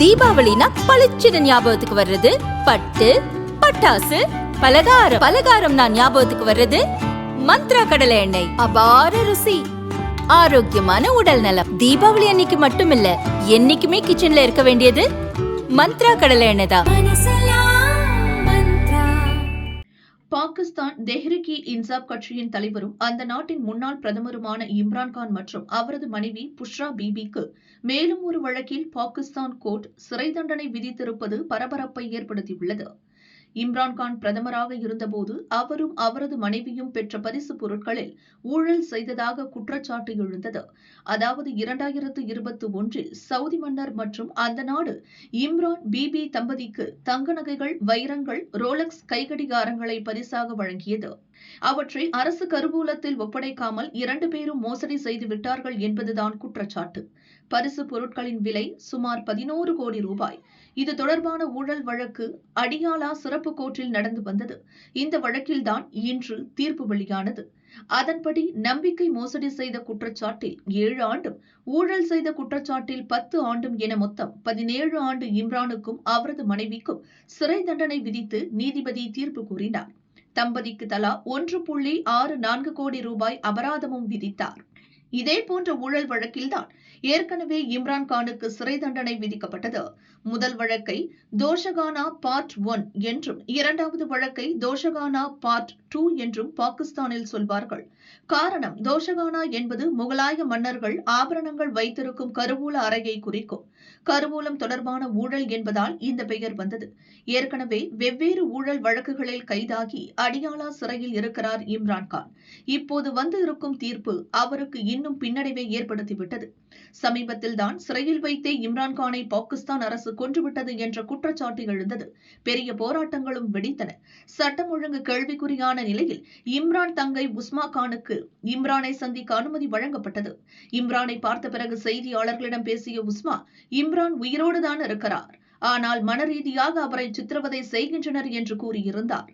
தீபாவளினா பளிச்சுன்னு ஞாபகத்துக்கு வர்றது பட்டு, பட்டாசு, பலகாரம். பலகாரம்னா ஞாபகத்துக்கு வர்றது மந்த்ரா கடலை எண்ணெய். அபார ருசி, ஆரோக்கியமான உடல் நலம். தீபாவளி அன்னைக்கு மட்டும் இல்ல, என்னைக்குமே கிச்சன்ல இருக்க வேண்டியது மந்த்ரா கடலை எண்ணெய் தான். பாகிஸ்தான் தெஹ்ரிக்-இ இன்சாப் கட்சியின் தலைவரும் அந்த நாட்டின் முன்னாள் பிரதமருமான இம்ரான்கான் மற்றும் அவரது மனைவி புஷ்ரா பீபிக்கு மேலும் ஒரு வழக்கில் பாகிஸ்தான் கோர்ட் சிறை தண்டனை விதித்திருப்பது பரபரப்பை ஏற்படுத்தியுள்ளது. இம்ரான்கான் பிரதமராக இருந்தபோது அவரும் அவரது மனைவியும் பெற்ற பரிசு பொருட்களில் ஊழல் செய்ததாக குற்றச்சாட்டு எழுந்தது. அதாவது 2021 சவுதி மன்னர் மற்றும் அந்த நாடு இம்ரான் பீபி தம்பதிக்கு தங்க நகைகள், வைரங்கள், ரோலக்ஸ் கைகடிகாரங்களை பரிசாக வழங்கியது. அவற்றை அரசு கருவூலத்தில் ஒப்படைக்காமல் 2 பேரும் மோசடி செய்து விட்டார்கள் என்பதுதான் குற்றச்சாட்டு. பரிசு பொருட்களின் விலை சுமார் 11 கோடி ரூபாய். இது தொடர்பான ஊழல் வழக்கு அடியாலா சிறப்பு கோர்ட்டில் நடந்து வந்தது. இந்த வழக்கில்தான் இன்று தீர்ப்பு வெளியானது. அதன்படி நம்பிக்கை மோசடி செய்த குற்றச்சாட்டில் 7 ஆண்டும், ஊழல் செய்த குற்றச்சாட்டில் 10 ஆண்டும் என மொத்தம் 17 ஆண்டு இம்ரானுக்கும் அவரது மனைவிக்கும் சிறை தண்டனை விதித்து நீதிபதி தீர்ப்பு கூறினார். தம்பதிக்கு தலா 1.64 கோடி ரூபாய் அபராதமும் விதித்தார். இதேபோன்ற ஊழல் வழக்கில்தான் ஏற்கனவே இம்ரான்கானுக்கு சிறை தண்டனை விதிக்கப்பட்டது. முதல் வழக்கை தோஷகானா பார்ட் 1 என்றும், இரண்டாவது வழக்கை தோஷகானா பார்ட் 2 என்றும் பாகிஸ்தானில் சொல்வார்கள். காரணம், தோஷகானா என்பது முகலாய மன்னர்கள் ஆபரணங்கள் வைத்திருக்கும் கருவூல அறையை குறிக்கும். கருவூலம் தொடர்பான ஊழல் என்பதால் இந்த பெயர் வந்தது. ஏற்கனவே வெவ்வேறு ஊழல் வழக்குகளில் கைதாகி அடியாலா சிறையில் இருக்கிறார் இம்ரான்கான். இப்போது வந்து இருக்கும் தீர்ப்பு அவருக்கு இன்னும் பின்னடைவை ஏற்படுத்திவிட்டது. சமீபத்தில் தான் சிறையில் வைத்தே இம்ரான்கானை பாகிஸ்தான் அரசு கொன்றுவிட்டது என்ற குற்றச்சாட்டு எழுந்தது. பெரிய போராட்டங்களும் வெடித்தன. சட்டம் ஒழுங்கு கேள்விக்குறியான நிலையில் இம்ரான் தங்கை உஸ்மா கானுக்கு இம்ரானை சந்திக்க அனுமதி வழங்கப்பட்டது. இம்ரானை பார்த்த பிறகு செய்தியாளர்களிடம் பேசிய உஸ்மா, இம்ரான் உயிரோடுதான் இருக்கிறார், ஆனால் மனரீதியாக அவரை சித்திரவதை செய்கின்றனர் என்று கூறியிருந்தார்.